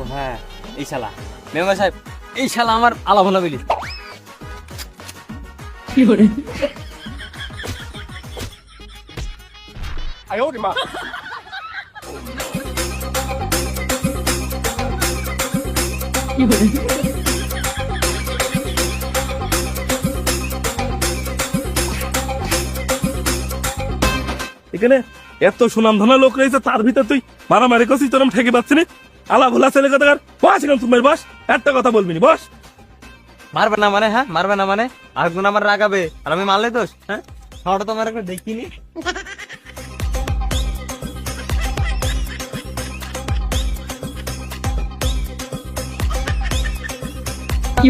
ও হ্যাঁ, এই শালা মেম্বার সাহেব, এই শালা আমার আলা ভোলা বলি। এখানে এত সুনাম ধনা লোক রয়েছে, তার ভিতর তুই মারামারি করছিস, তোর আমি ঠেকে পাচ্ছি না। আলা ভোলা ছেলে কথা বস, এখানে তুমি বস, একটা কথা বলবি না, বস। মারবে না মানে? হ্যাঁ মারবে না মানে? আরেকজন আমার রাগাবে আর আমি মারলে দোষ? হ্যাঁ, খাওয়াটা তো আমার একবার দেখিনি। কি